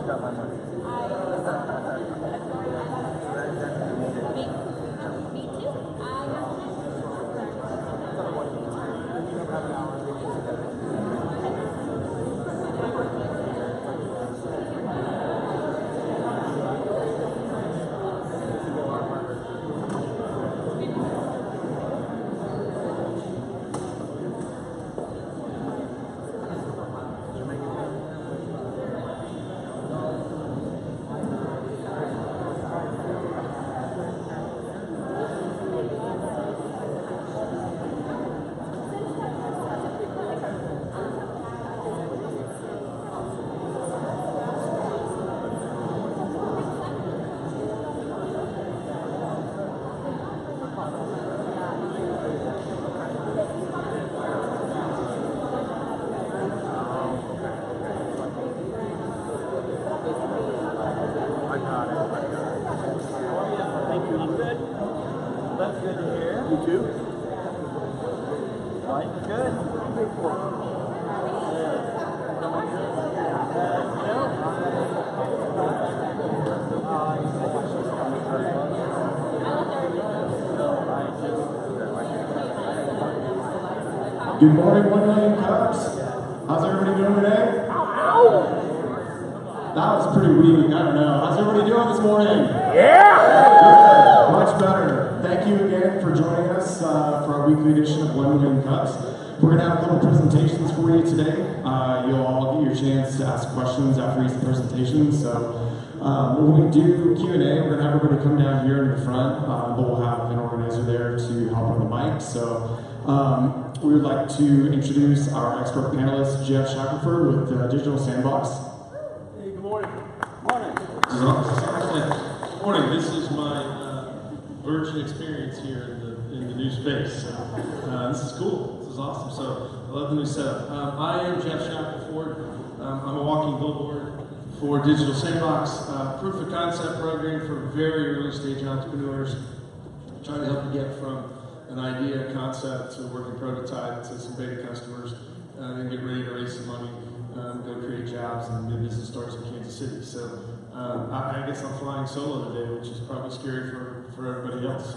Good morning, 1 million Cubs. How's everybody doing today? That was pretty weak. I don't know. How's everybody doing this morning? Yeah! Good. Much better. Thank you again for joining us for our weekly edition of 1 million Cubs. We're going to have a couple presentations for you today. You'll all get your chance to ask questions after each presentation. So when we do Q&A, we're going to have everybody come down here in the front, but we'll have an organizer there to help on the mic. So we would like to introduce our expert panelist, Jeff Shackelford with Digital Sandbox. Hey, good morning. Good morning. This is my virgin experience here in the new space. So, this is cool. This is awesome. So I love the new setup. I am Jeff Shackelford. I'm a walking billboard for Digital Sandbox, proof of concept program for very early stage entrepreneurs, trying to help you get from an idea, concept, to a working prototype, to some beta customers, and get ready to raise some money, go create jobs, and new business starts in Kansas City. So I guess I'm flying solo today, which is probably scary for everybody else.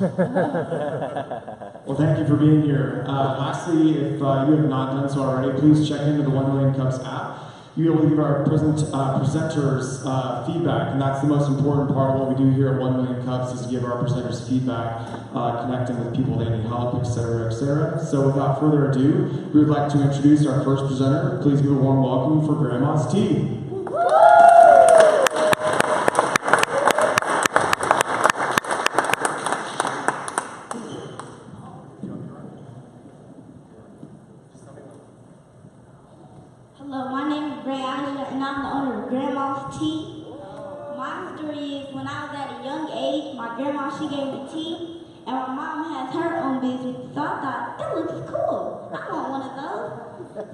Well, thank you for being here. Lastly, if you have not done so already, please check into the 1 Million Cubs app. You'll be able to give our presenters feedback, and that's the most important part of what we do here at 1 Million Cubs is to give our presenters feedback, connecting with people that need help, etc., etc. So without further ado, we would like to introduce our first presenter. Please give a warm welcome for Grandma's Tea. She gave me tea, and my mom has her own business, so I thought, that looks cool. I want one of those.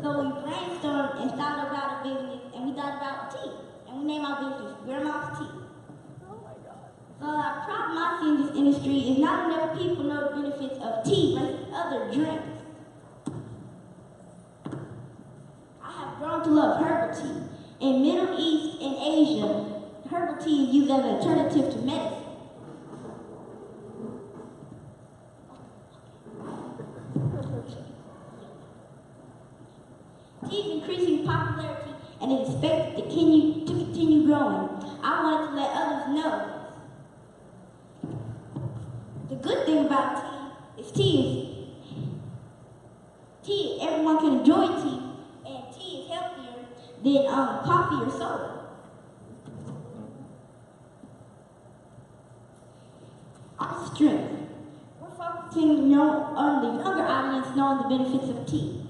So we brainstormed and thought about a business, and we thought about tea. And we named our business Grandma's Tea. Oh my God. So the problem I see in this industry is not enough people know the benefits of tea versus other drinks. I have grown to love herbal tea. In Middle East and Asia, herbal tea is used as an alternative to medicine. Tea is increasing popularity and is expected to continue growing. I wanted to let others know. The good thing about tea is everyone can enjoy tea, and tea is healthier than coffee or soda. Our strength. We're focusing on the younger audience knowing the benefits of tea.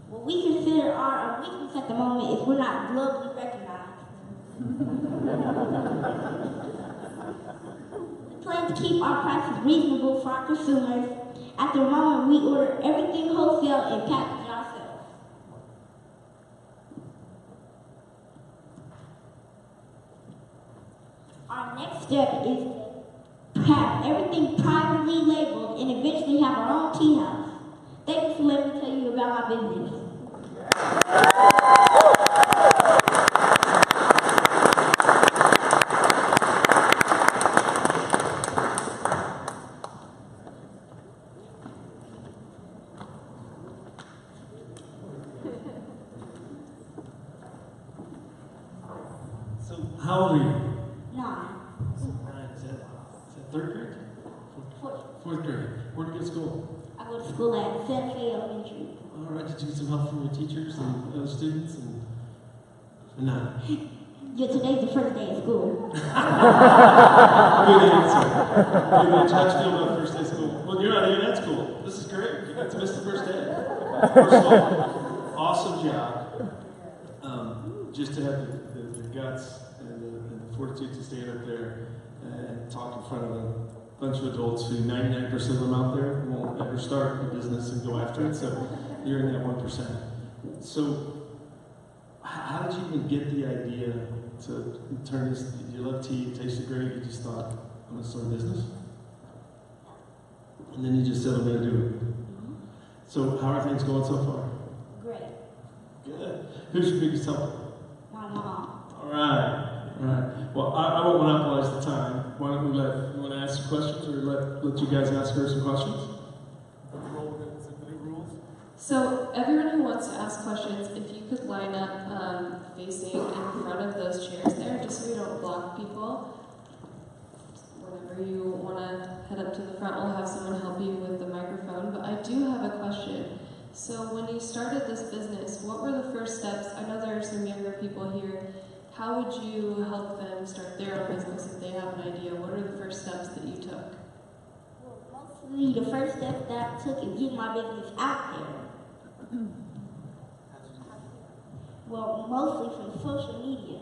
What we consider our weakness at the moment is we're not globally recognized. We plan to keep our prices reasonable for our consumers. At the moment, we order everything wholesale and package ourselves. Our next step is to have everything privately labeled and eventually have our own tea house. Thank you for letting me tell you about my business. How old are you? 9. Is that third grade? Fourth. Fourth grade. Where do you go to school? I go to school at Santa Fe Elementary. All right. Did you get some help from your teachers and other students? And no. Yeah, today's the first day of school. Good answer. How'd you feel about the first day of school? Well, you're not even at school. This is great. You get to miss the first day. First of all, awesome job. Just to have the guts and the fortitude to stand up there and talk in front of a bunch of adults who 99% of them out there won't ever start a business and go after it. So you're in that 1%. So how did you even get the idea to turn this? You love tea, it tasted great, you just thought, I'm going to start a business? And then you just said, I'm going to do it. So how are things going so far? Great. Good. Who's your biggest helper? My mom. All right. Well, I won't monopolize the time. Why don't we you want to ask some questions, or let you guys ask her some questions? So everyone who wants to ask questions, if you could line up facing in front of those chairs there, just so we don't block people. Whenever you want to head up to the front, we'll have someone help you with the microphone. But I do have a question. So when you started this business, what were the first steps? I know there are some younger people here. How would you help them start their own business if they have an idea? What are the first steps that you took? Well, mostly the first step that I took is getting my business out there. Well, mostly from social media.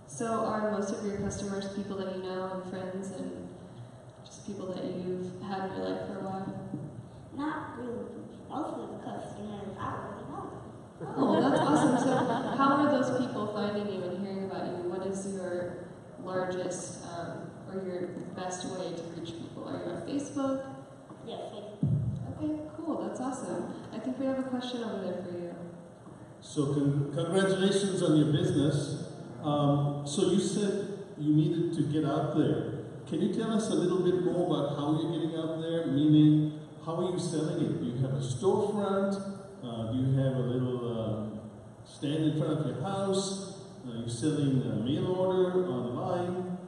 So are most of your customers people that you know and friends and just people that you've had in your life for a while? Not really. Most of the customers I already know. Oh, that's awesome. So how are those people finding you and hearing about you? What is your largest or your best way to reach people? Are you on Facebook? Yeah, Facebook. Okay, cool. That's awesome. I think we have a question over there for you. So congratulations on your business. So you said you needed to get out there. Can you tell us a little bit more about how you're getting out there? Meaning, how are you selling it? Do you have a storefront? Do you have a little stand in front of your house? Are you selling a mail order online?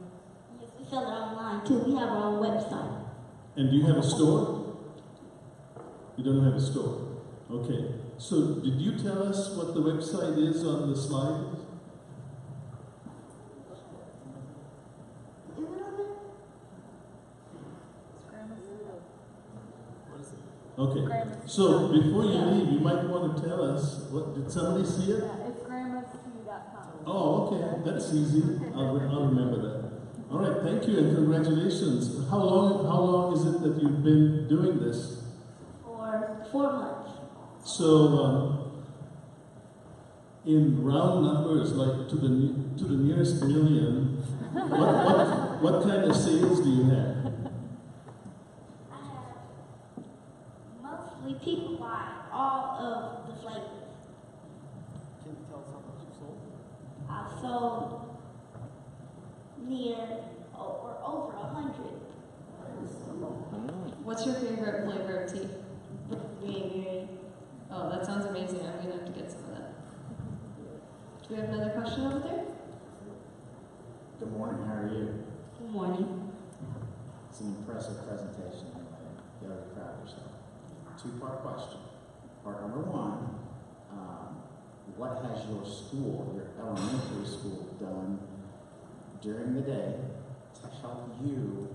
Yes, we sell it online too. We have our own website. And do you have a store? You don't have a store. Okay. So did you tell us what the website is on the slide? Is it on there? Okay. So before you leave, you might want to tell us, what did somebody see it? Yeah, it's grandmastea.com. Oh, okay. That's easy. I'll remember that. All right. Thank you and congratulations. How long is it that you've been doing this? For 4 months. So, in round numbers, like to the nearest million, what kind of sales do you have? I have mostly people buy all of the flavors. Can you tell us how much you sold? I've sold near or over 100. What's your favorite flavor of tea? Very. Oh, that sounds amazing. I'm going to have to get some of that. Do we have another question over there? Good morning, how are you? Good morning. It's an impressive presentation. You ought to be proud of yourself. Two-part question. Part number one, what has your school, your elementary school, done during the day to help you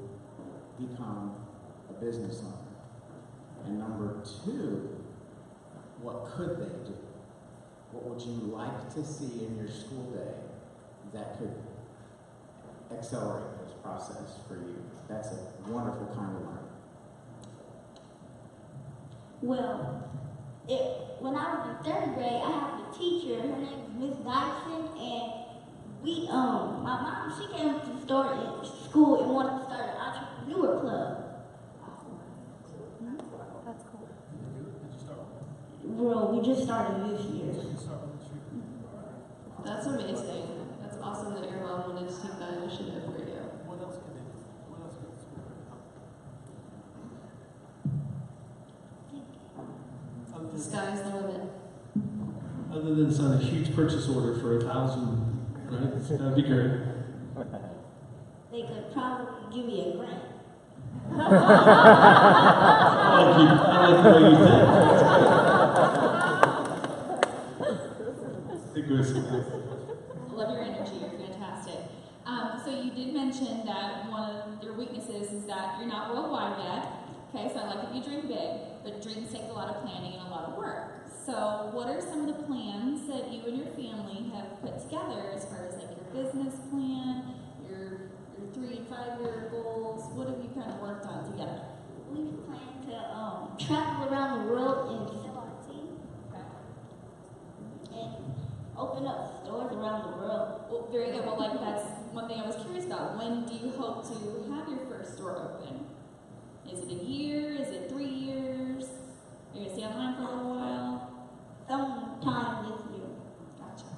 become a business owner? And number two, what could they do? What would you like to see in your school day that could accelerate this process for you? That's a wonderful kind of learning. Well, when I was in 3rd grade, I had a teacher. Her name is Miss Dyson, and my mom, she came to the store in school and wanted to start an entrepreneur club. That's cool. Did you start with Well, we just started this year. That's amazing. That's awesome that your mom wanted to take that initiative for you. What else can they do? What else can the school do? The sky's the limit. Other than sign a huge purchase order for 1,000 right? That'd be great. They could probably give me a grant. I like the way you think. Hey, Grace. Love your energy. You're fantastic. So you did mention that one of your weaknesses is that you're not worldwide yet. Okay, so I like that you dream big, but dreams take a lot of planning and a lot of work. So what are some of the plans that you and your family have put together as far as like your business plan, your 3 and 5 year goals? What have you kind of worked on together? We plan to travel around the world and sell our tea. And open up stores around the world. Well, very good. Well, like that's one thing I was curious about. When do you hope to have your first store open? Is it a year? Is it 3 years? Are you gonna stay online for a little while? Sometime this year. Gotcha.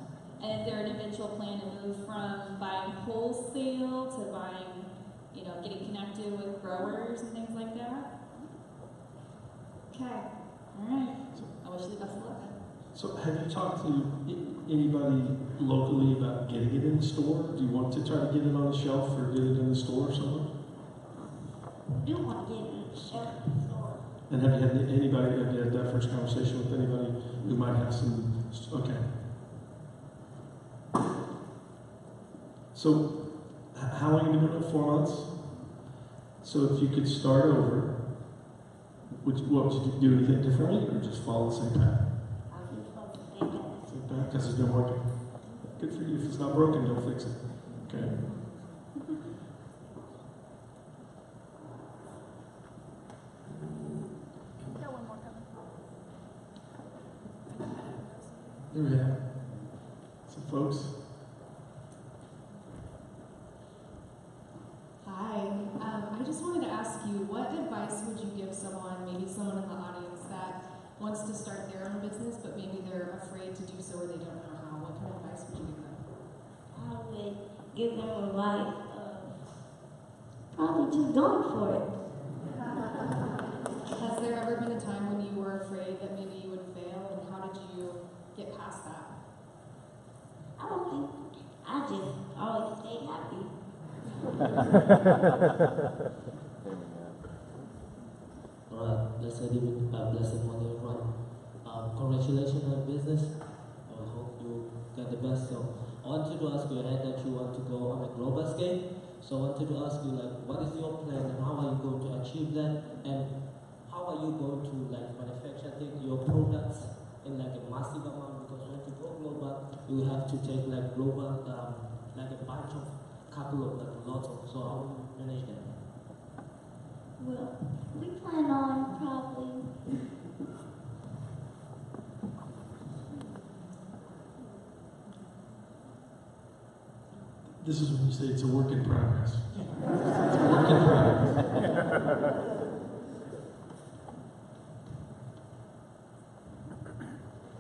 And is there an eventual plan to move from buying wholesale to buying, getting connected with growers and things like that? Okay. All right. I wish you the best of luck. So have you talked to anybody locally about getting it in the store? Do you want to try to get it on the shelf or get it in the store or something? I do want to get in the shelf in the store. And have you had that first conversation with anybody who might have some, okay. So how long have you been doing it? 4 months? So if you could start over, what would you do anything differently or just follow the same path? I think folks think that. Same path, because it's been working. Good for you. If it's not broken, don't fix it. Okay. Got one more coming. There we have some folks. Hi. I just wanted to ask you, what advice would you give someone, maybe someone in the audience that wants to start their own business, but maybe they're afraid to do so or they don't know how? What kind of advice would you give them? I would give them advice of probably just going for it. Has there ever been a time when you were afraid that maybe you would fail, and how did you get past that? I don't think, I just always stay happy. Blessed morning, everyone. Congratulations on business. I hope you get the best. So, I wanted to ask you ahead that you want to go on a global scale. So, I wanted to ask you, what is your plan and how are you going to achieve that? And how are you going to, manufacture your products in, a massive amount? Because when you go global, you have to take, global, a bunch of, couple of, lots of. So, how will you manage that? Well, we plan on probably This is when you say it's a work in progress. It's a work in progress.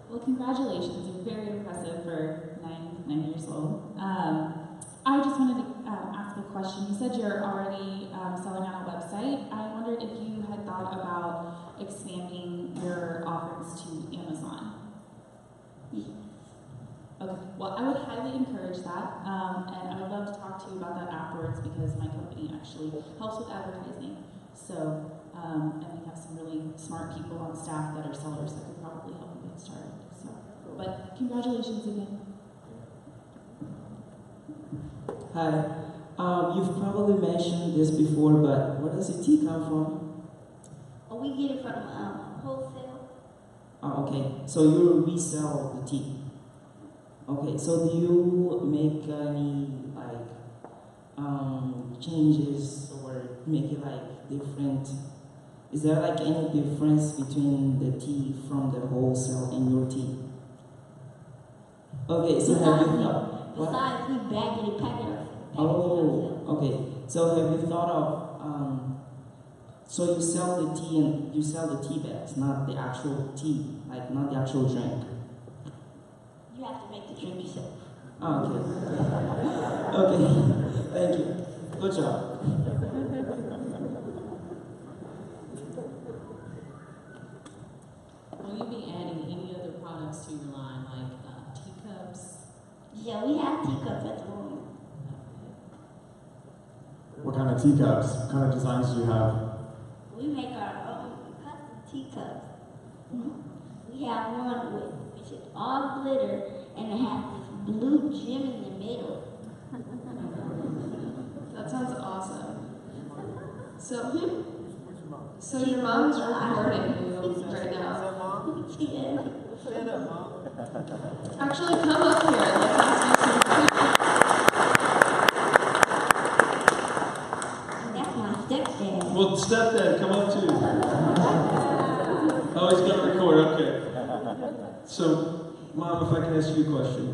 Well, congratulations. You're very impressive for nine years old. I just wanted to ask a question. You said you're already selling on a website. I wondered if you had thought about expanding your offerings to Amazon. Okay, well, I would highly encourage that, and I would love to talk to you about that afterwards because my company actually helps with advertising. So, and we have some really smart people on staff that are sellers that could probably help you get started. So, but congratulations again. Hi. You've probably mentioned this before, but where does the tea come from? we get it from wholesale. Oh, okay. So you resell the tea. Okay. So do you make any changes or make it different? Is there any difference between the tea from the wholesale and your tea? Okay. So have you thought? Besides, we bag it and pack it. Oh, okay. So have you thought of, so you sell the tea and you sell the tea bags, not the actual tea, not the actual drink. You have to make the drink yourself. Oh, okay. Okay. Thank you. Good job. Will you be adding any other products to your line, like teacups? Yeah, we have teacups at the moment. What kind of teacups? What kind of designs do you have? We make our own custom teacups. We have one which is all glitter and it has this blue gem in the middle. That sounds awesome. So She's your mom's alive. recording you right now. Mom? Yeah. Stand up, Mom. Actually, come up here and let's ask you some questions. That's my stepdad. Well, stepdad, come up too. Oh, he's gonna record. Okay. So, Mom, if I can ask you a question,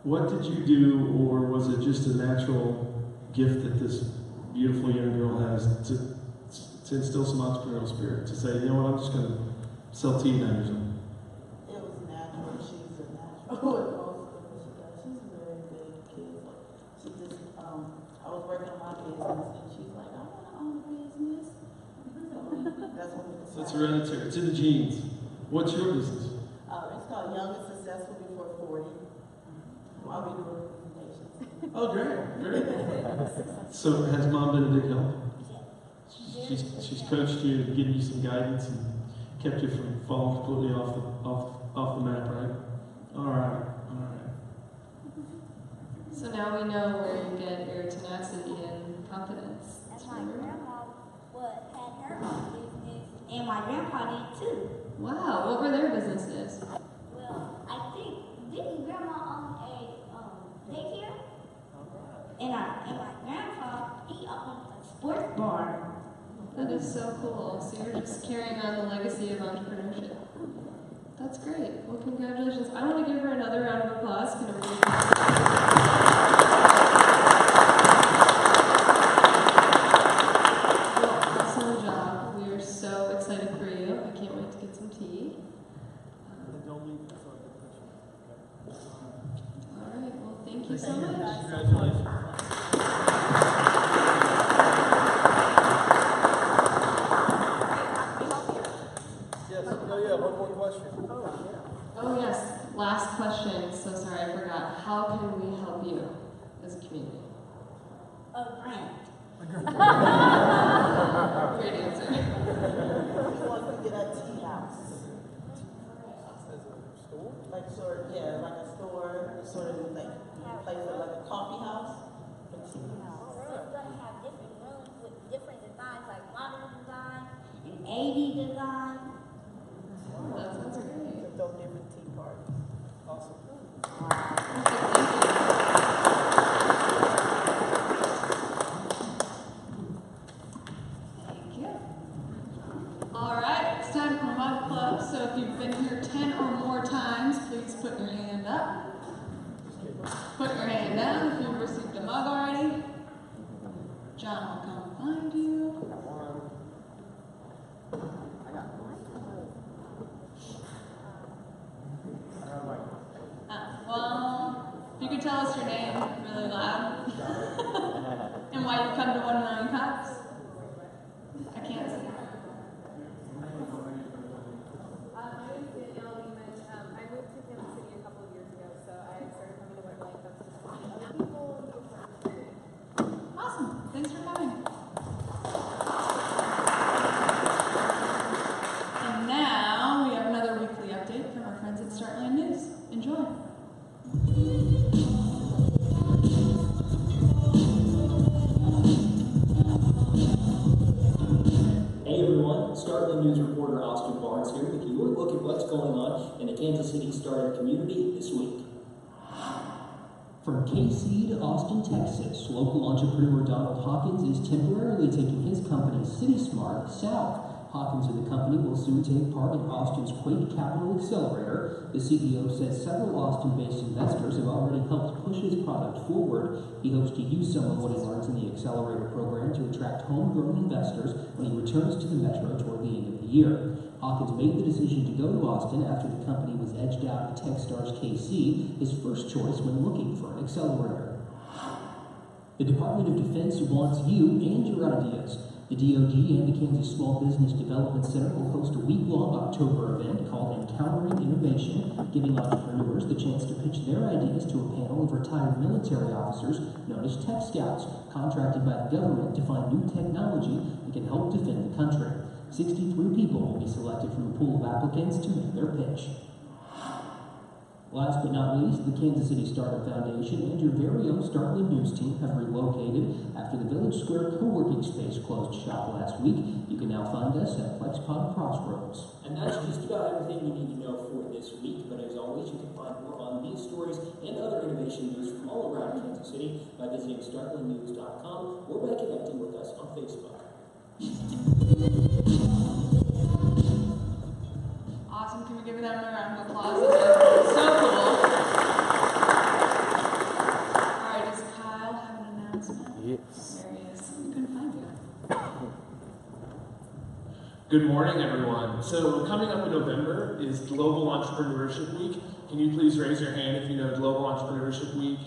what did you do, or was it just a natural gift that this beautiful young girl has to instill some entrepreneurial spirit? To say, you know what, I'm just gonna sell tea and something. It was natural. She's a natural with most of what she does. She's a very good kid. She just, I was working on my business and she's like, I want to own a business. So that's when we So it's decided. hereditary. It's in the genes. What's your business? It's called Young and Successful Before 40. I'll be doing presentations. Oh, great. So has Mom been a big help? She's coached you and given you some guidance and kept you from falling completely off the map, right? All right. So now we know where you get your tenacity and confidence. And my grandma had her own business, and my grandpa did too. Wow, what were their businesses? Well, I think didn't grandma own a daycare? And my grandpa he owned a sports bar. That is so cool. So you're just carrying on the legacy of entrepreneurship. That's great. Well, congratulations. I want to give her another round of applause. Can everybody? Well, awesome job. We are so excited for you. I can't wait to get some tea. And don't leave this on the question. All right. Well, thank you so much. Congratulations. Yes. Oh, yeah. One more question. Oh, yes. Last question. So sorry, I forgot. How can we help you as a community? A grant. Great answer. We want to get a tea house. As a store? Like a store, sort of like place of like a coffee house. But tea house. We're gonna have different rooms with different designs, like modern design and 80 design. That sounds great. To throw different tea parties. Awesome. Thank you. All right, it's time for Mug Club. So if you've been here 10 or more times, please put your hand up. Put your hand down if you've received a mug already. John will come find you. Well, if you could tell us your name really loud and why you've come to 1 Million Cups. I can't see. My name is Danielle Lehman. I moved to Kansas City a couple of years ago, so I started coming to 1 Million Cups just to meet other people and be a part of the community. Awesome. Thanks for coming. And now we have another weekly update from our friends at Startland News. Enjoy. Hey everyone, Startland News reporter Austin Barnes here with your look at what's going on in the Kansas City startup community this week. From KC to Austin, Texas, local entrepreneur Donald Hawkins is temporarily taking his company CitySmart south. Hawkins and the company will soon take part in Austin's Quake Capital Accelerator. The CEO says several Austin-based investors have already helped push his product forward. He hopes to use some of what he learns in the accelerator program to attract homegrown investors when he returns to the metro toward the end of the year. Hawkins made the decision to go to Austin after the company was edged out to Techstars KC, his first choice when looking for an accelerator. The Department of Defense wants you and your ideas. The DOD and the Kansas Small Business Development Center will host a week-long October event called Encountering Innovation, giving entrepreneurs the chance to pitch their ideas to a panel of retired military officers known as Tech Scouts, contracted by the government to find new technology that can help defend the country. 63 people will be selected from a pool of applicants to make their pitch. Last but not least, the Kansas City Startup Foundation and your very own Startland News team have relocated after the Village Square co-working space closed shop last week. You can now find us at FlexPod Crossroads. And that's just about everything you need to know for this week, but as always, you can find more on these stories and other innovation news from all around Kansas City by visiting startlandnews.com or by connecting with us on Facebook. Awesome. Can we give them a round of applause? That's so cool. All right, does Kyle have an announcement? Yes. There he is. We couldn't find you. Good morning, everyone. So coming up in November is Global Entrepreneurship Week. Can you please raise your hand if you know Global Entrepreneurship Week?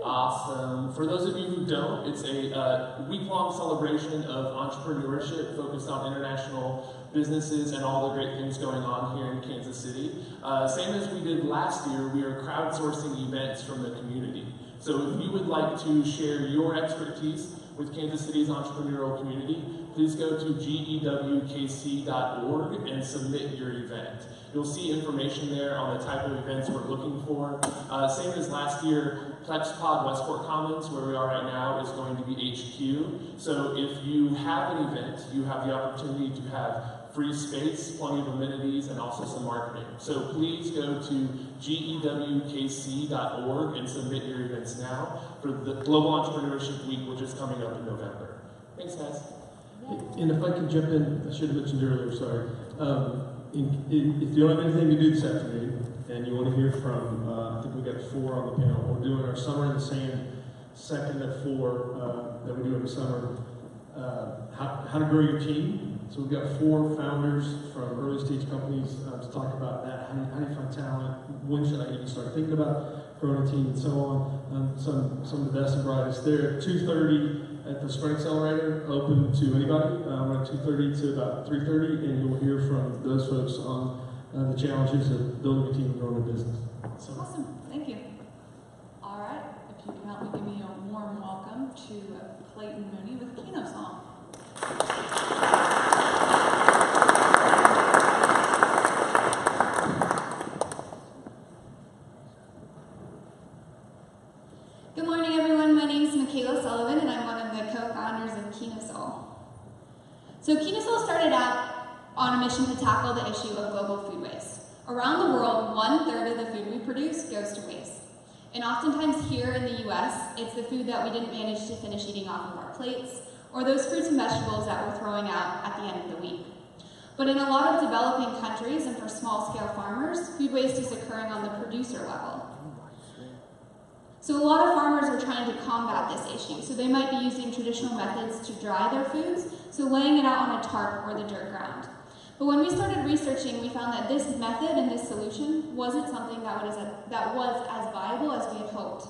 Awesome. For those of you who don't, it's a week-long celebration of entrepreneurship focused on international businesses and all the great things going on here in Kansas City. Same as we did last year, we are crowdsourcing events from the community. So if you would like to share your expertise with Kansas City's entrepreneurial community, please go to gewkc.org and submit your event. You'll see information there on the type of events we're looking for. Same as last year, FlexPod Westport Commons, where we are right now, is going to be HQ. So if you have an event, you have the opportunity to have free space, plenty of amenities, and also some marketing. So please go to gewkc.org and submit your events now for the Global Entrepreneurship Week, which is coming up in November. Thanks, guys. And if I can jump in, I should have mentioned earlier, sorry. If you don't have anything to do this afternoon, and you want to hear from, I think we got 4 on the panel. We're doing our Summer in the Sand, second of 4 that we do every summer. How to grow your team. So we've got 4 founders from early stage companies to talk about that. How do you find talent? When should I even start thinking about growing a team and so on? Some of the best and brightest there at 2:30 at the Sprint Accelerator, open to anybody. We're at 2:30 to about 3:30, and you'll hear from those folks on the challenges of building a team and growing a business. So, Awesome. Thank you. All right. If you can help me give me a warm welcome to Clayton Mooney with KinoSol. Good morning, everyone. My name is Michaela Sullivan, and I'm one of the co-founders of KinoSol. So KinoSol started out on a mission to tackle the issue of global food waste. Around the world, 1/3 of the food we produce goes to waste. And oftentimes here in the US, it's the food that we didn't manage to finish eating off of our plates, or those fruits and vegetables that we're throwing out at the end of the week. But in a lot of developing countries and for small-scale farmers, food waste is occurring on the producer level. So a lot of farmers are trying to combat this issue. So they might be using traditional methods to dry their foods, so laying it out on a tarp or the dirt ground. But when we started researching, we found that this method and this solution wasn't something that was as viable as we had hoped.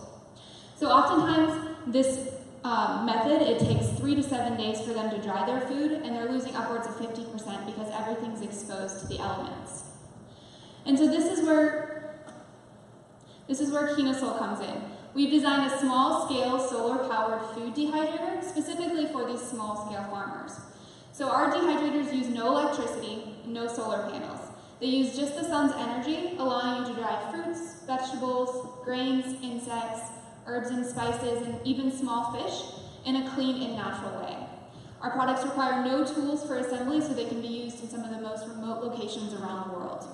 So oftentimes, this method, it takes 3 to 7 days for them to dry their food, and they're losing upwards of 50% because everything's exposed to the elements. And so this is where KinoSol comes in. We've designed a small-scale solar-powered food dehydrator specifically for these small-scale farmers. So our dehydrators use no electricity, no solar panels. They use just the sun's energy, allowing you to dry fruits, vegetables, grains, insects, herbs and spices, and even small fish in a clean and natural way. Our products require no tools for assembly, so they can be used in some of the most remote locations around the world.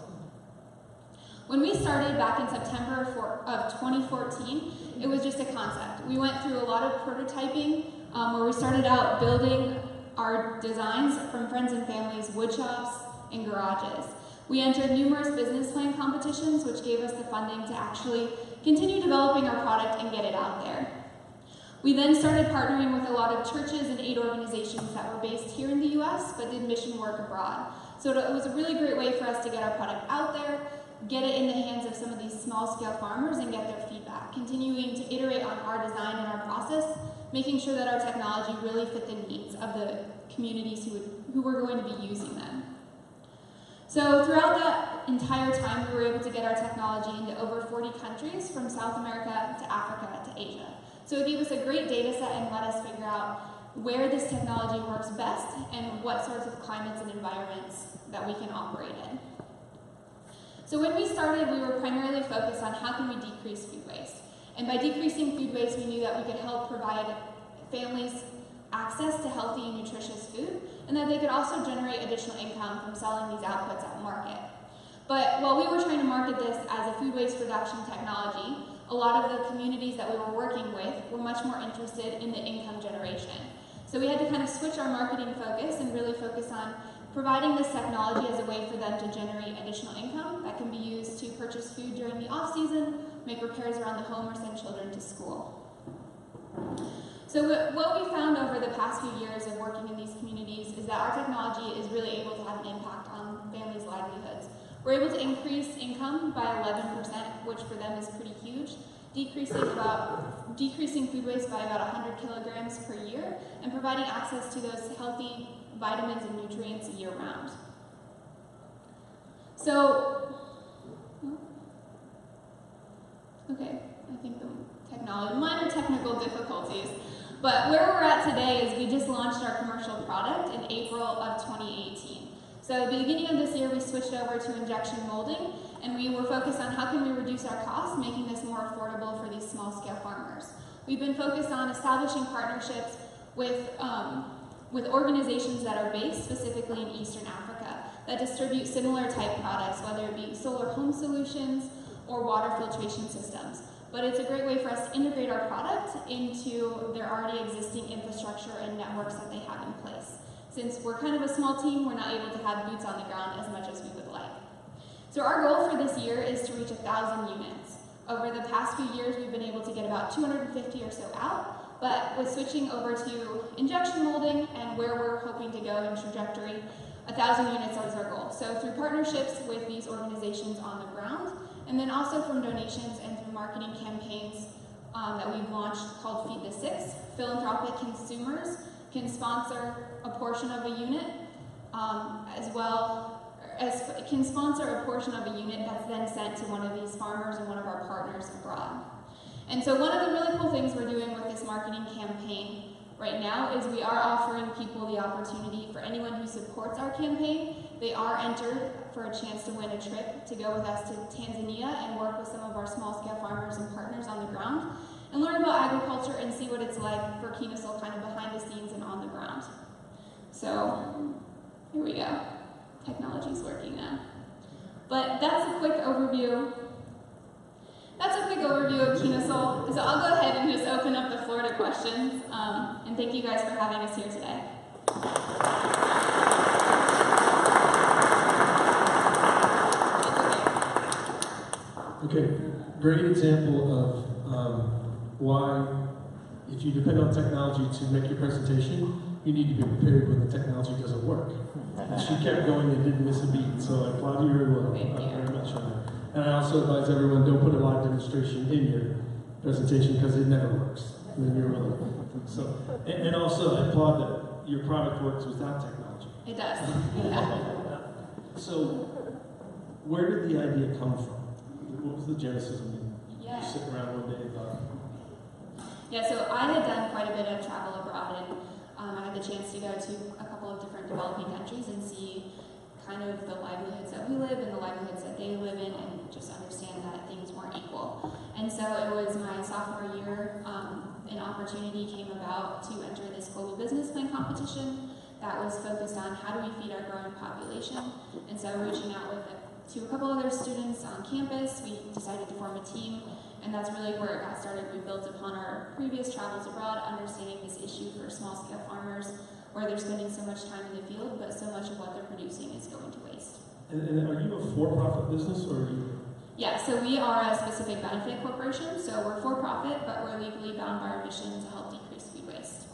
When we started back in September of 2014, it was just a concept. We went through a lot of prototyping where we started out building our designs from friends and family's wood shops and garages. We entered numerous business plan competitions, which gave us the funding to actually continue developing our product and get it out there. We then started partnering with a lot of churches and aid organizations that were based here in the US, but did mission work abroad. So it was a really great way for us to get our product out there, get it in the hands of some of these small-scale farmers and get their feedback, continuing to iterate on our design and our process, making sure that our technology really fit the needs of the communities who were going to be using them. So throughout that entire time, we were able to get our technology into over 40 countries, from South America to Africa to Asia. So it gave us a great data set and let us figure out where this technology works best and what sorts of climates and environments that we can operate in. So when we started, we were primarily focused on how can we decrease food waste. And by decreasing food waste, we knew that we could help provide families access to healthy and nutritious food, and that they could also generate additional income from selling these outputs at market. But while we were trying to market this as a food waste reduction technology, a lot of the communities that we were working with were much more interested in the income generation. So we had to kind of switch our marketing focus and really focus on providing this technology as a way for them to generate additional income that can be used to purchase food during the off-season, make repairs around the home, or send children to school. So what we found over the past few years of working in these communities is that our technology is really able to have an impact on families' livelihoods. We're able to increase income by 11%, which for them is pretty huge, decreasing food waste by about 100 kilograms per year, and providing access to those healthy vitamins and nutrients year-round. So, okay, I think the minor technical difficulties. But where we're at today is we just launched our commercial product in April of 2018. So at the beginning of this year, we switched over to injection molding, and we were focused on how can we reduce our costs, making this more affordable for these small-scale farmers. We've been focused on establishing partnerships with organizations that are based specifically in Eastern Africa that distribute similar type products, whether it be solar home solutions or water filtration systems. But it's a great way for us to integrate our product into their already existing infrastructure and networks that they have in place. Since we're kind of a small team, we're not able to have boots on the ground as much as we would like. So our goal for this year is to reach 1,000 units. Over the past few years, we've been able to get about 250 or so out, but with switching over to injection molding and where we're hoping to go in trajectory, 1,000 units is our goal. So through partnerships with these organizations on the ground, and then also from donations and through marketing campaigns that we've launched called Feed the Six, philanthropic consumers can sponsor a portion of a unit, as well as can sponsor a portion of a unit that's then sent to one of these farmers and one of our partners abroad. And so one of the really cool things we're doing with this marketing campaign right now is we are offering people the opportunity, for anyone who supports our campaign, they are entered for a chance to win a trip to go with us to Tanzania and work with some of our small-scale farmers and partners on the ground and learn about agriculture and see what it's like for KinoSol kind of behind the scenes and on the ground. So here we go. Technology's working now. But that's a quick overview. That's a quick overview of KinoSol. So I'll go ahead and just open up the floor to questions. And thank you guys for having us here today. Okay, great example of why, if you depend on technology to make your presentation, you need to be prepared when the technology doesn't work. And she kept going and didn't miss a beat, so I applaud you very well. Very much on that. And I also advise everyone, don't put a live demonstration in your presentation because it never works when you're willing. So, and also I applaud that your product works without technology. It does. So, where did the idea come from? What was the genesis of it? Yeah. You sit around one day and thought. Yeah, so I had done quite a bit of travel abroad, and I had the chance to go to a couple of different developing countries and see kind of the livelihoods that we live and the livelihoods that they live in, and just understand that things weren't equal. And so it was my sophomore year, an opportunity came about to enter this global business plan competition that was focused on how do we feed our growing population. And so reaching out to a couple other students on campus, we decided to form a team, and that's really where it got started. We built upon our previous travels abroad, understanding this issue for small-scale farmers, where they're spending so much time in the field, but so much of what they're producing is going to waste. And are you a for-profit business, or are you? Yeah, so we are a specific benefit corporation, so we're for-profit, but we're legally bound by our mission to help decrease food waste.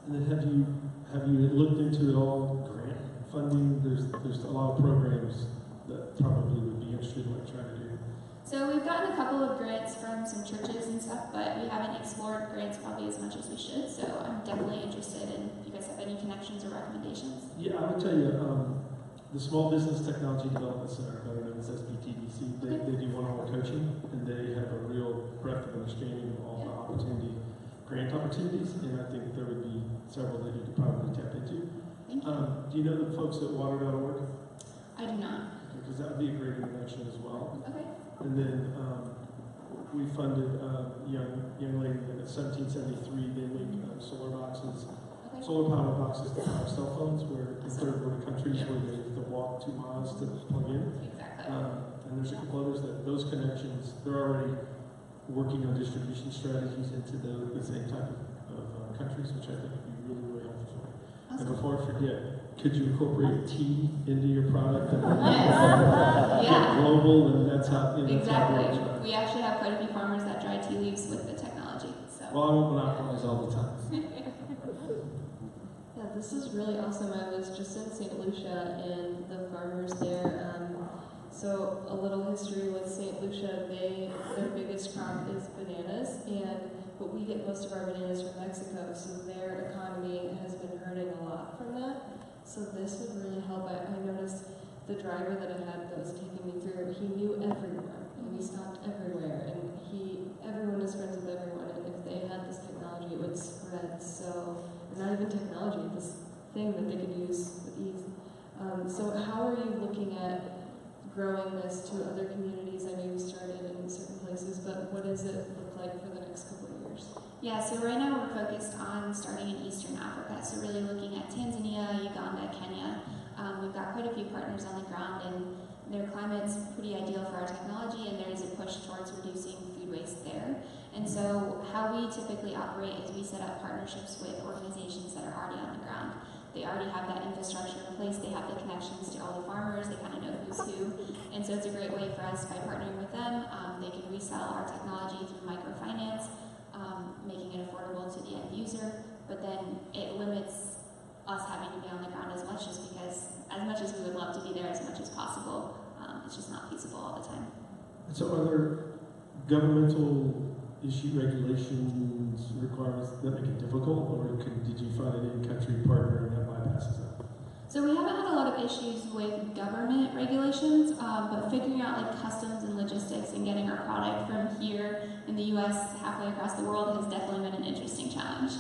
And then have you looked into it all? Grant funding? There's a lot of programs that probably would be interested in what you're trying to do. So we've gotten a couple of grants from some churches and stuff, but we haven't explored grants probably as much as we should. So I'm definitely interested in if you guys have any connections or recommendations. Yeah, I would tell you, the Small Business Technology Development Center, better known as SBTDC, they do one-on-one coaching, and they have a real breadth of understanding of all the grant opportunities, and I think there would be several that you could probably tap into. Thank you. Do you know the folks at water.org? I do not. Because that would be a great introduction as well. Okay. And then we funded a young lady in 1773. They make solar boxes, solar power boxes to power cell phones, where in third world countries where they have to walk 2 miles to plug in. Exactly. And there's a couple others that those connections, they're already working on distribution strategies into the same type of countries, which I think would be really, really helpful. Awesome. And before I forget, could you incorporate tea into your product? And Yeah. Global, and that's how, Exactly. that's how it works, right? We actually have quite a few farmers that dry tea leaves with the technology. So. Well, I won't monopolize all the time. Yeah, this is really awesome. I was just in St. Lucia and the farmers there. So a little history with St. Lucia, their biggest crop is bananas, but we get most of our bananas from Mexico, so their economy has been hurting a lot from that. So this would really help. I noticed the driver that I had that was taking me through, he knew everyone, and we stopped everywhere, and everyone is friends with everyone, and if they had this technology, it would spread. So, not even technology, this thing that they could use with ease. So how are you looking at growing this to other communities? I know you started in certain places, but what does it look like for the next couple of years? Yeah, so right now we're focused on starting in Eastern Africa. So really looking at Tanzania, Uganda, Kenya. We've got quite a few partners on the ground, and their climate's pretty ideal for our technology, and there is a push towards reducing food waste there. And so how we typically operate is we set up partnerships with organizations that are already on the ground. They already have that infrastructure in place, they have the connections to all the farmers, they kind of know who's who. And so it's a great way for us by partnering with them. They can resell our technology through microfinance, making it affordable to the end user, but then it limits us having to be on the ground as much, just because as much as we would love to be there as much as possible, it's just not feasible all the time. So are there governmental issue regulations requirements that make it difficult, or did you find an in-country partner that bypasses that? So we haven't had a lot of issues with government regulations, but figuring out like customs and logistics and getting our product from here in the U.S. halfway across the world has definitely been an interesting challenge.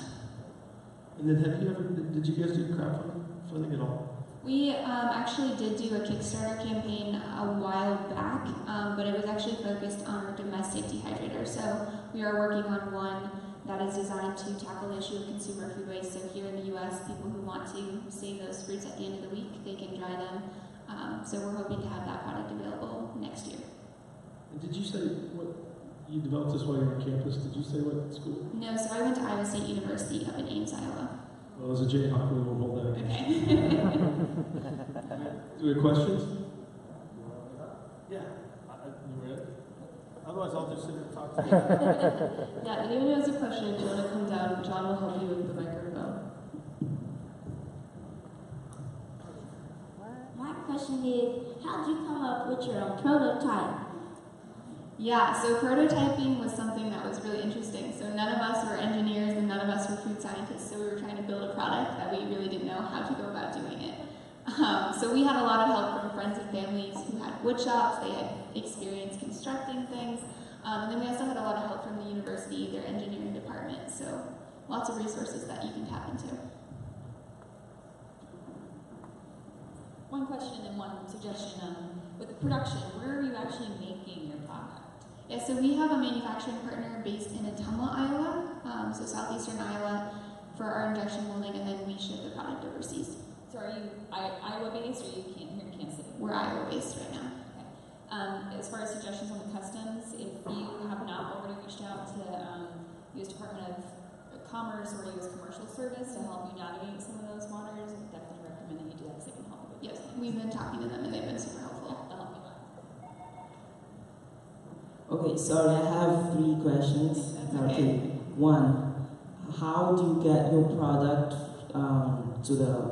And then did you guys do crowdfunding at all? We actually did do a Kickstarter campaign a while back, but it was actually focused on our domestic dehydrator. So we are working on one that is designed to tackle the issue of consumer food waste. So here in the U.S., people who want to save those fruits at the end of the week, they can dry them. So we're hoping to have that product available next year. And did you say you developed this while you were on campus? Did you say what school? No, so I went to Iowa State University up in Ames, Iowa. Well, as a Jayhawk, we will hold that against you. Okay. Do we have questions? Yeah. You ready? Otherwise, I'll just sit and talk to you. Yeah, anyone who has a question, if you want to come down, John will help you with the microphone. My question is, how did you come up with your prototype? Yeah, so prototyping was something that was really interesting. So none of us were engineers and none of us were food scientists, so we were trying to build a product that we really didn't know how to go about doing it. So we had a lot of help from friends and families who had wood shops, they had experience constructing things, and then we also had a lot of help from the university, their engineering department, so lots of resources that you can tap into. One question and one suggestion. With the production, where are you actually making your product? Yeah, so we have a manufacturing partner based in Ottumwa, Iowa, so southeastern Iowa, for our injection molding, and then we ship the product overseas. So are you Iowa-based, or you here in Kansas City? We're Iowa-based right now. Okay. As far as suggestions on the customs, if you have not already reached out to U.S. Department of Commerce or U.S. Commercial Service to help you navigate some of those waters, I definitely recommend that you do that because they can help you with Yes, those things. we've been talking to them, and they've been super helpful. They'll help you out. Okay, sorry, I have 3 questions. Okay. One, how do you get your product to the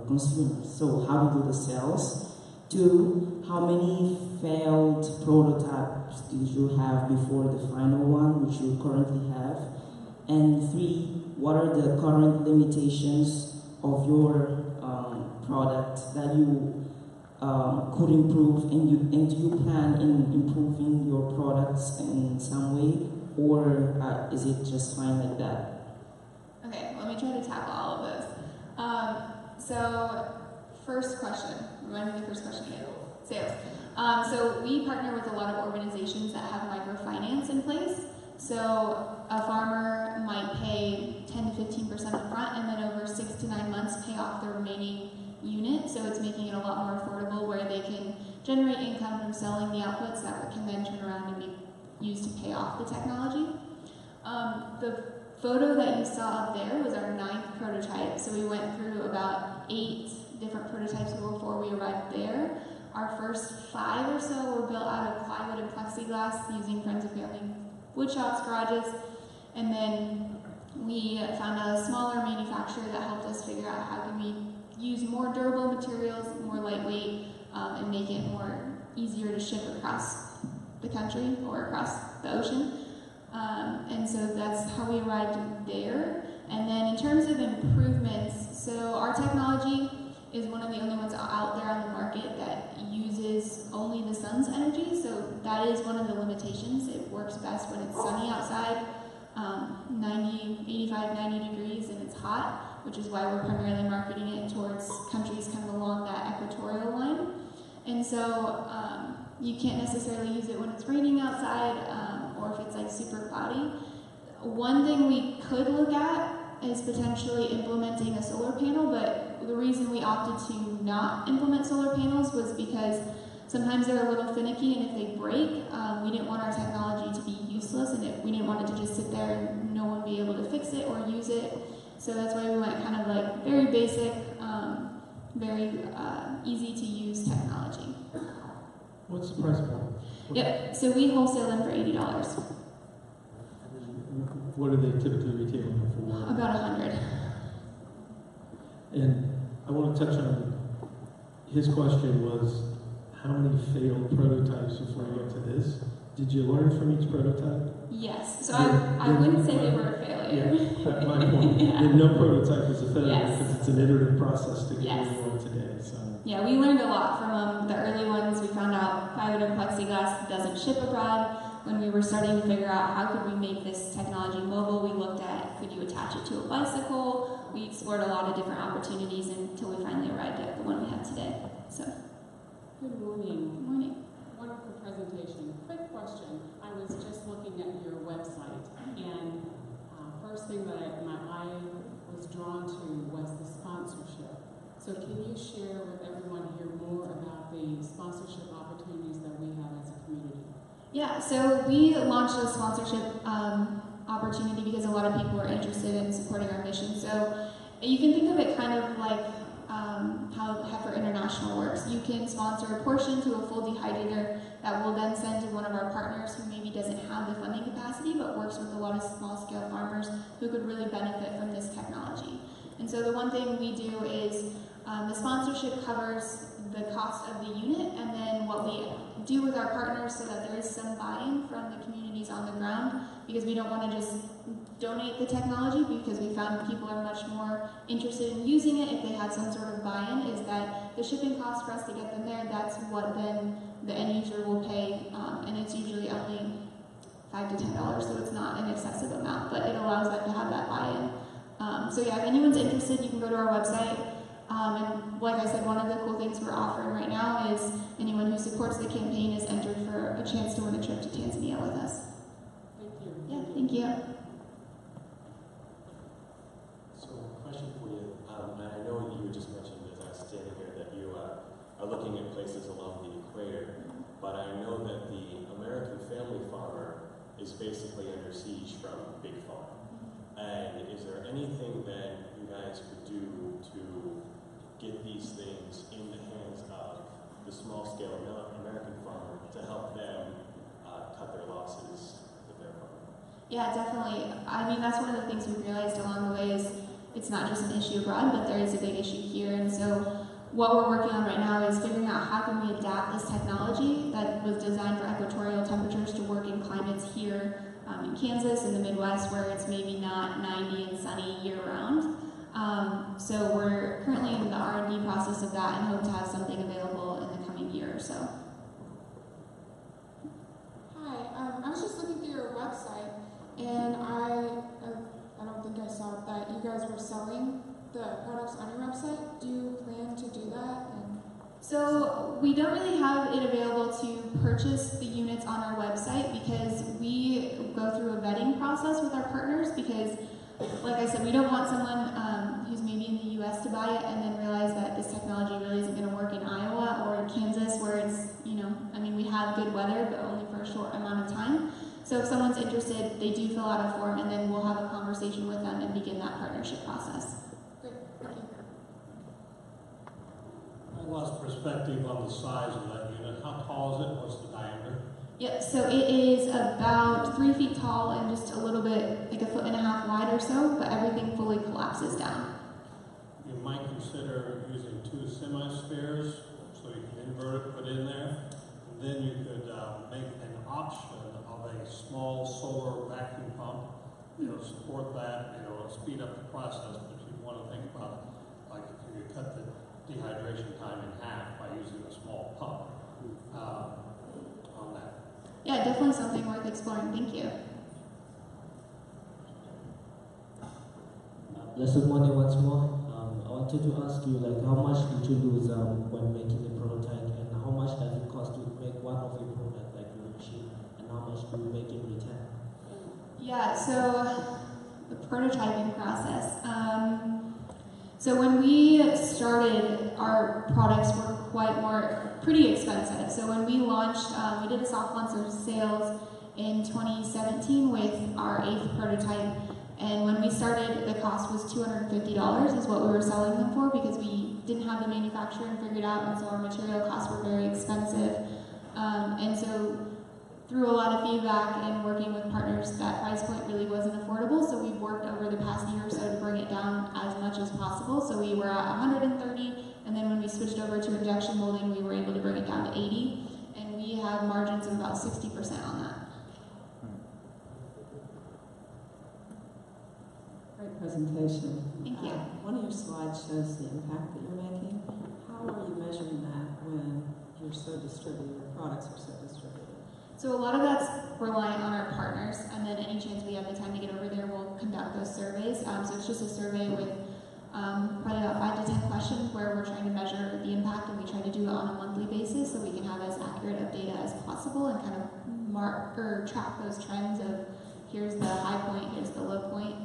consumer? So how do you do the sales? 2, how many failed prototypes did you have before the final one, which you currently have? And 3, what are the current limitations of your product that you could improve, and do you plan in improving your products in some way, or is it just fine like that? Okay, let me try to tackle all of those. So, first question. Remind me the first question again. Sales. So we partner with a lot of organizations that have microfinance in place. So a farmer might pay 10 to 15% up front, and then over 6 to 9 months pay off the remaining unit. So it's making it a lot more affordable, where they can generate income from selling the outputs that can then turn around and be used to pay off the technology. The photo that you saw up there was our 9th prototype. So we went through about 8 different prototypes before we arrived there. Our first 5 or so were built out of plywood and plexiglass using friends and family wood shops, garages, and then we found a smaller manufacturer that helped us figure out how can we use more durable materials, more lightweight, and make it more easier to ship across the country or across the ocean. And so that's how we arrived there. And then in terms of improvements, so our technology is one of the only ones out there on the market that uses only the sun's energy. So that is one of the limitations. It works best when it's sunny outside, 85, 90 degrees, and it's hot, which is why we're primarily marketing it towards countries kind of along that equatorial line. And so you can't necessarily use it when it's raining outside, or if it's like super cloudy. One thing we could look at is potentially implementing a solar panel, but the reason we opted to not implement solar panels was because sometimes they're a little finicky, and if they break, we didn't want our technology to be useless, and we didn't want it to just sit there and no one be able to fix it or use it. So that's why we went kind of like very basic, very easy to use technology. What's the price point? Yep, so we wholesale them for $80. What are they typically retailing for? About 100. And I want to touch on, his question was, how many failed prototypes before you get to this? Did you learn from each prototype? Yes, so I wouldn't say they were a failure. Yeah, my point. Yeah. And no prototype is a failure, Yes. because it's an iterative process to get Yes. where you are today. So. Yeah, we learned a lot from the early ones. We found out plywood and plexiglass doesn't ship abroad. When we were starting to figure out how could we make this technology mobile, we looked at could you attach it to a bicycle. We explored a lot of different opportunities until we finally arrived at the one we have today. So. Good morning. Good morning. Wonderful presentation. Quick question. I was just looking at your website, and first thing that my eye was drawn to was the sponsorship. So can you share with everyone here more about the sponsorship opportunities that we have as a community? Yeah, so we launched a sponsorship opportunity because a lot of people are interested in supporting our mission. So you can think of it kind of like how Heifer International works. You can sponsor a portion to a full dehydrator that will then send to one of our partners who maybe doesn't have the funding capacity but works with a lot of small-scale farmers who could really benefit from this technology. And so the one thing we do is the sponsorship covers the cost of the unit, and then what we do with our partners so that there is some buy-in from the communities on the ground, because we don't want to just donate the technology, because we found people are much more interested in using it if they had some sort of buy-in, is that the shipping cost for us to get them there, that's what then the end user will pay, and it's usually only $5 to $10, so it's not an excessive amount, but it allows them to have that buy-in. So yeah, if anyone's interested, you can go to our website. And like I said, one of the cool things we're offering right now is anyone who supports the campaign is entered for a chance to win a trip to Tanzania with us. Thank you. Yeah, thank you. So, question for you. And I know you just mentioned as I was standing here that you are looking at places along the equator, but I know that the American family farmer is basically under siege from Big Farm. And is there anything that you guys could do to get these things in the hands of the small-scale American farmer to help them cut their losses with their farm? Yeah, definitely. I mean, that's one of the things we've realized along the way is it's not just an issue abroad, but there is a big issue here. And so what we're working on right now is figuring out how can we adapt this technology that was designed for equatorial temperatures to work in climates here in Kansas, in the Midwest, where it's maybe not 90 and sunny year-round. So we're currently in the R&D process of that and hope to have something available in the coming year or so. Hi, I was just looking through your website, and I don't think I saw that you guys were selling the products on your website. Do you plan to do that? So we don't really have it available to purchase the units on our website because we go through a vetting process with our partners because, like I said, we don't want someone who's maybe in the U.S. to buy it and then realize that this technology really isn't going to work in Iowa or in Kansas where it's, I mean, we have good weather, but only for a short amount of time. So if someone's interested, they do fill out a form and then we'll have a conversation with them and begin that partnership process. Great, thank you. I lost perspective on the size of that unit. How tall is it? What's the diameter? Yep, so it is about 3 feet tall and just a little bit, like 1.5 feet wide or so, but everything fully collapses down. You might consider using 2 semi-spares so you can invert it, put in there. And then you could make an option of a small solar vacuum pump. Support that, speed up the process, but you want to think about, like, if you could cut the dehydration time in half by using a small pump on that. Yeah, definitely something worth exploring. Thank you. Blessed morning once more. I wanted to ask you, how much did you lose when making the prototype, and how much does it cost to make one of your products, like your machine, and how much do you make in return? Yeah, so the prototyping process. So when we started, our products were pretty expensive. So when we launched, we did a soft launch of sales in 2017 with our 8th prototype. And when we started, the cost was $250 is what we were selling them for because we didn't have the manufacturing figured out, and so our material costs were very expensive. And so through a lot of feedback and working with partners, that price point really wasn't affordable, so we've worked over the past year or so to bring it down as much as possible. So we were at $130, and then when we switched over to injection molding, we were able to bring it down to $80, and we have margins of about 60% on that. Great presentation. Thank you. One of your slides shows the impact that you're making. How are you measuring that when you're so distributed, your products are so distributed? So a lot of that's reliant on our partners, and then any chance we have the time to get over there, we'll conduct those surveys. So it's just a survey with probably about 5 to 10 questions where we're trying to measure the impact, and we try to do it on a monthly basis so we can have as accurate of data as possible and kind of mark or track those trends of here's the high point, here's the low point.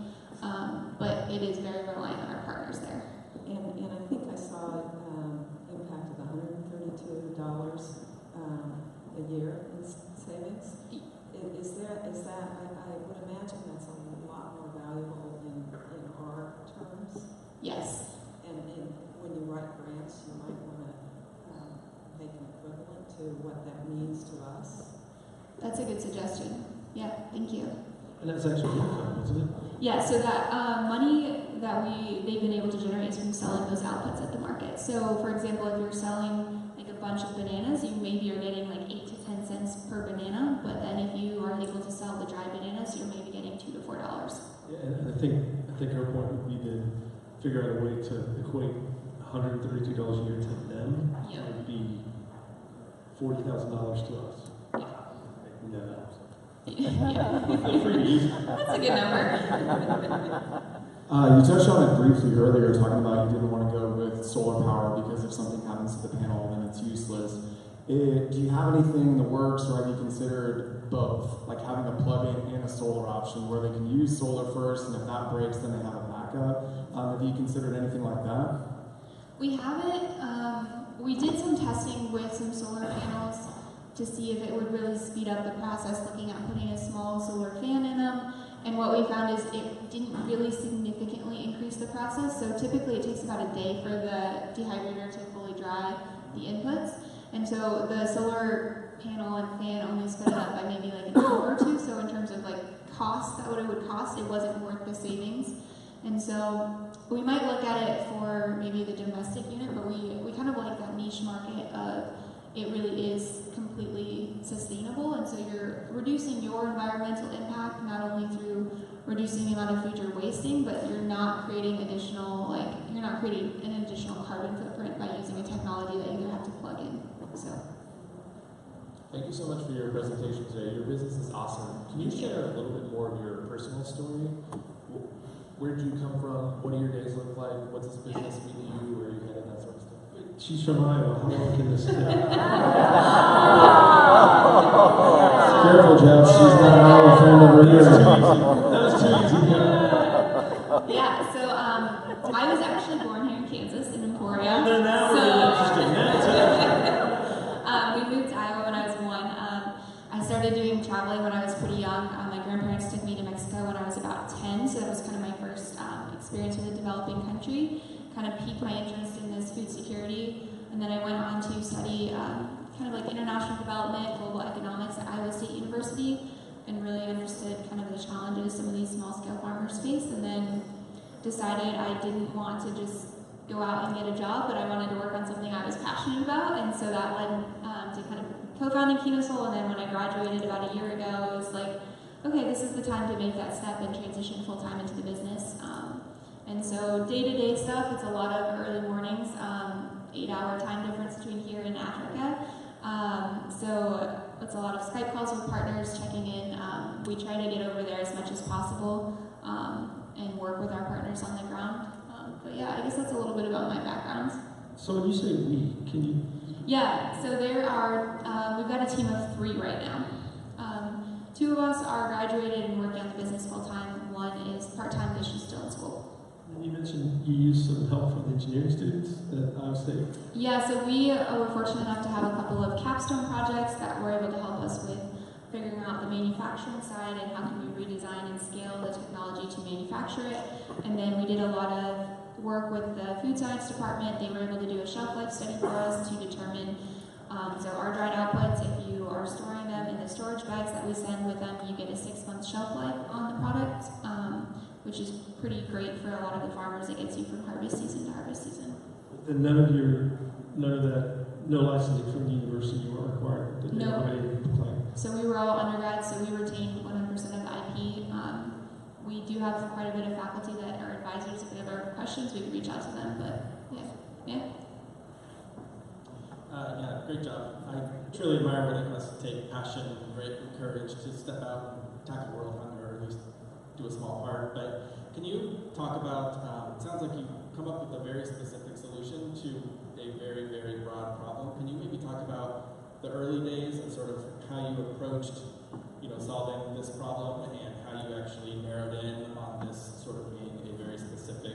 But it is very reliant on our partners there. And I think I saw impact of $132 a year in savings. Is that? I would imagine that's a lot more valuable in our terms. Yes. And when you write grants, you might want to make an equivalent to what that means to us. That's a good suggestion. Yeah, thank you. And that's actually income, isn't it? Yeah, so that money that they've been able to generate is from selling those outputs at the market. So, for example, if you're selling like a bunch of bananas, you maybe are getting like 8 to 10 cents per banana. But then if you are able to sell the dry bananas, you're maybe getting $2 to $4. Yeah, and I think our point would be to figure out a way to equate $132 a year to them. Yeah. Would be $40,000 to us. Yeah. No. Yeah. That's a good number. You touched on it briefly earlier, talking about you didn't want to go with solar power because if something happens to the panel, then it's useless. Do you have anything in the works, or have you considered both, like having a plug-in and a solar option where they can use solar first, and if that breaks, then they have a backup? Have you considered anything like that? We haven't. We did some testing with some solar panels to see if it would really speed up the process, looking at putting a small solar fan in them. And what we found is it didn't really significantly increase the process. So typically it takes about a day for the dehydrator to fully dry the inputs. And so the solar panel and fan only sped it up by maybe like an hour or two. So in terms of like cost, what it would cost, it wasn't worth the savings. And so we might look at it for maybe the domestic unit, but we kind of like that niche market of it really is completely sustainable, and so you're reducing your environmental impact not only through reducing the amount of food you're wasting, but you're not creating an additional carbon footprint by using a technology that you have to plug in. So. Thank you so much for your presentation today. Your business is awesome. Can you share a little bit more of your personal story? Where did you come from? What do your days look like? What's this business mean to you? Where are you headed? That sort of stuff. She's from Iowa. How long can this take? Careful, Jeff. She's got an Iowa friend over here. That was too easy. Yeah, so I was actually born here in Kansas, in Emporia. Now we're getting interesting. We moved to Iowa when I was 1. I started doing traveling when I was pretty young. My grandparents took me to Mexico when I was about 10, so that was kind of my first experience with a developing country. Kind of piqued my interest in this food security, and then I went on to study kind of like international development, global economics at Iowa State University, and really understood kind of the challenges some of these small-scale farmers face, and then decided I didn't want to just go out and get a job, but I wanted to work on something I was passionate about, and so that led to kind of co-founding KinoSol, and then when I graduated about a year ago, it was like, okay, this is the time to make that step and transition full-time into the business. And so day-to-day stuff, it's a lot of early mornings, 8-hour time difference between here and Africa. So it's a lot of Skype calls with partners, checking in. We try to get over there as much as possible and work with our partners on the ground. But yeah, I guess that's a little bit about my background. So when you say we, can you? Yeah, so there are, we've got a team of 3 right now. 2 of us are graduated and working on the business full-time. 1 is part-time, but she's still in school. And you mentioned you used some help from the engineering students at Iowa State. Yeah, so we were fortunate enough to have a couple of capstone projects that were able to help us with figuring out the manufacturing side and how can we redesign and scale the technology to manufacture it. And then we did a lot of work with the food science department. They were able to do a shelf life study for us to determine, so our dried outputs, if you are storing them in the storage bags that we send with them, you get a 6-month shelf life on the product, which is pretty great for a lot of the farmers. It gets you from harvest season to harvest season. And none of that, no licensing from the university you were required. Did you have any complaint? So we were all undergrads, so we retained 100% of the IP. We do have quite a bit of faculty that are advisors. If we have our questions, we can reach out to them, but yeah. Yeah, great job. I truly admire what it must take, passion, grit, and courage to step out and tackle world hunger, or at least do a small part. But can you talk about, it sounds like you've come up with a very specific solution to a very, very broad problem. Can you maybe talk about the early days and sort of how you approached, solving this problem and how you actually narrowed in on this sort of being a very specific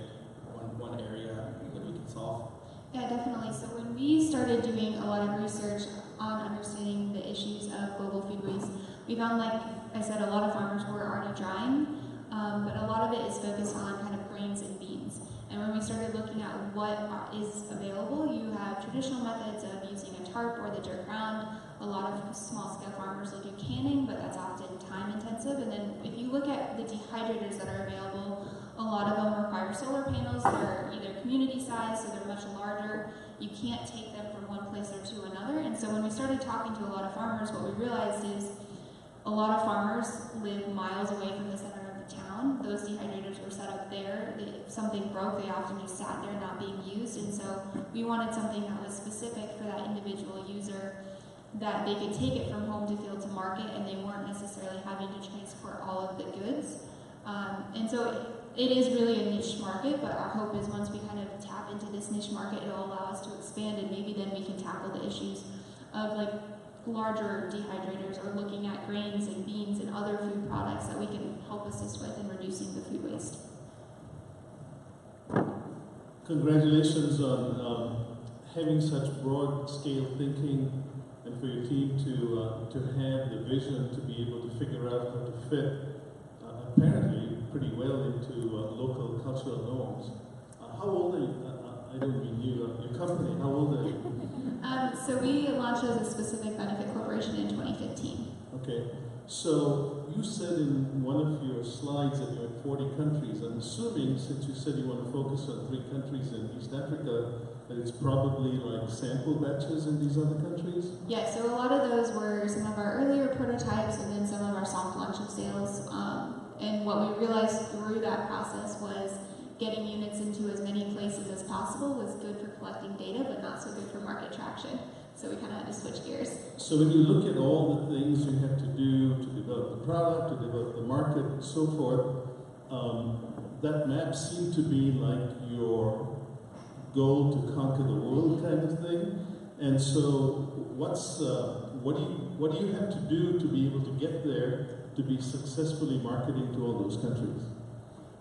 one area that we can solve? Yeah, definitely. So when we started doing a lot of research on understanding the issues of global food waste, we found, like I said, a lot of farmers were already drying, but a lot of it is focused on kind of grains and beans. And when we started looking at what is available, you have traditional methods of using a tarp or the dirt ground. A lot of small-scale farmers will do canning, but that's often time-intensive. And then if you look at the dehydrators that are available, a lot of them require solar panels. They're either community-sized, so they're much larger. You can't take them from one place or to another. And so when we started talking to a lot of farmers, what we realized is a lot of farmers live miles away from the center of the town. Those dehydrators were set up there. If something broke, they often just sat there not being used. And so we wanted something that was specific for that individual user, that they could take it from home to field to market, and they weren't necessarily having to transport all of the goods. And so it is really a niche market, but our hope is once we kind of tap into this niche market, it'll allow us to expand, and maybe then we can tackle the issues of like larger dehydrators, or looking at grains and beans and other food products that we can help assist with in reducing the food waste. Congratulations on having such broad-scale thinking, and for your team to have the vision to be able to figure out how to fit apparently pretty well into local cultural norms. How old are you? I don't mean you, your company. How old are you? So we launched as a specific benefit corporation in 2015. Okay. So you said in one of your slides that you're in 40 countries. I'm assuming, since you said you want to focus on 3 countries in East Africa, that it's probably like sample batches in these other countries? Yeah, so a lot of those were some of our earlier prototypes and then some of our soft launch of sales. And what we realized through that process was getting units into as many places as possible was good for collecting data, but not so good for market traction. So we kind of had to switch gears. So when you look at all the things you have to do to develop the product, to develop the market, and so forth, that map seemed to be like your goal to conquer the world kind of thing. And so what do you have to do to be able to get there to be successfully marketing to all those countries?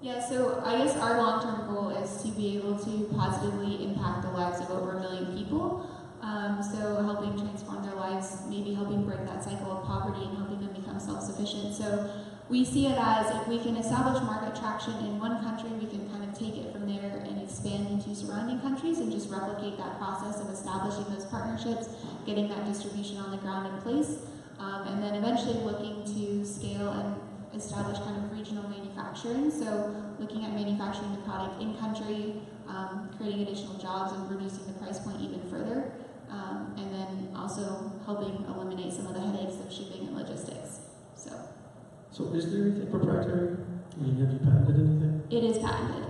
Yeah, so I guess our long-term goal is to be able to positively impact the lives of over 1 million people. So helping transform their lives, maybe helping break that cycle of poverty and helping them become self-sufficient. So we see it as if we can establish market traction in one country, we can kind of take it from there and expand into surrounding countries and just replicate that process of establishing those partnerships, getting that distribution on the ground in place, and then eventually looking to scale and establish kind of regional manufacturing. So looking at manufacturing the product in country, creating additional jobs and reducing the price point even further, and then also helping eliminate some of the headaches of shipping and logistics. So is there anything proprietary? I mean, have you patented anything? It is patented.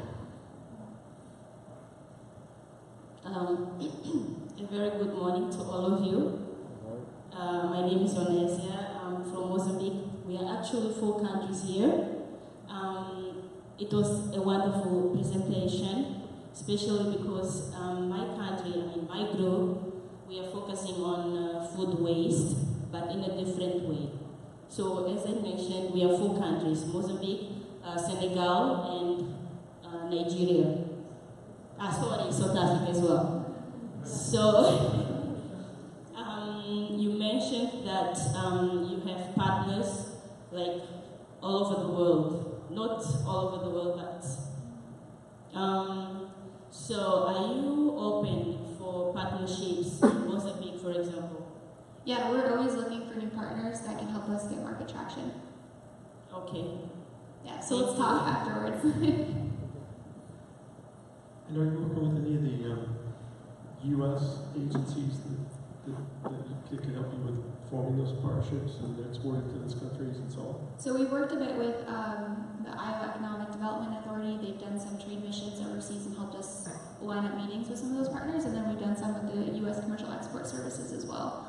A very good morning to all of you. My name is Onesia. I'm from Mozambique. We are actually 4 countries here. It was a wonderful presentation, especially because my country, my group, we are focusing on food waste, but in a different way. So as I mentioned, we are 4 countries, Mozambique, Senegal, and Nigeria. Sorry, South Africa as well. So you mentioned that you have partners like all over the world. Not all over the world, but so are you open for partnerships in Mozambique, for example? Yeah, we're always looking for new partners that can help us get market traction. Okay. Yeah, so let's talk afterwards. And are you working with any of the U.S. agencies that can help you with forming those partnerships and exporting to those countries and so on? So we worked a bit with the Iowa Economic Development Authority. They've done some trade missions overseas and helped us line up meetings with some of those partners, and then we've done some with the U.S. Commercial Export Services as well.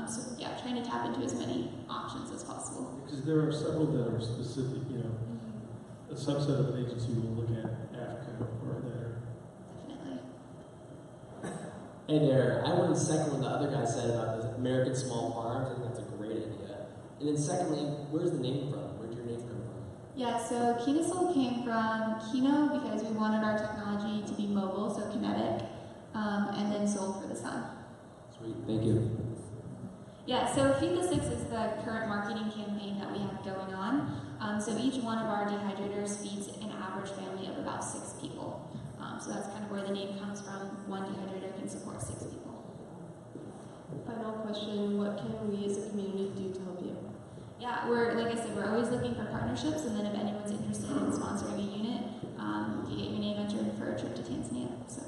So yeah, trying to tap into as many options as possible. Because there are several that are specific, a subset of an agency will look at Africa or there. Definitely. Hey there, I want to second what the other guy said about the American small farms. I think that's a great idea. And then secondly, where's the name from? Where'd your name come from? Yeah, so KinoSol came from Kino because we wanted our technology to be mobile, so kinetic, and then Sol for the sun. Sweet, thank you. Yeah, so Feed the Six is the current marketing campaign that we have going on. So each one of our dehydrators feeds an average family of about 6 people. So that's kind of where the name comes from. One dehydrator can support 6 people. Final question, what can we as a community do to help you? Yeah, like I said, we're always looking for partnerships, and then if anyone's interested in sponsoring a unit, you get your name entered for a trip to Tanzania. So.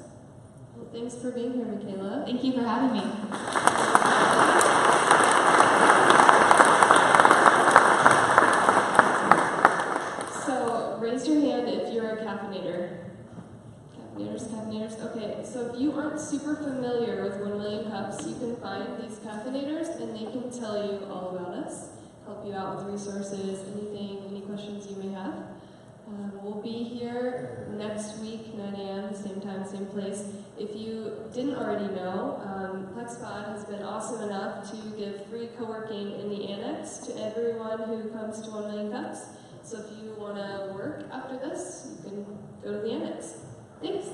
Well, thanks for being here, Michaela. Thank you for having me. Raise your hand if you're a caffeinator. Caffeinators. Okay, so if you aren't super familiar with 1 Million Cups, you can find these caffeinators and they can tell you all about us, help you out with resources, any questions you may have. We'll be here next week, 9 a.m., same time, same place. If you didn't already know, PlexPod has been awesome enough to give free co-working in the annex to everyone who comes to 1 Million Cups. So if you want to work after this, you can go to the annex. Thanks.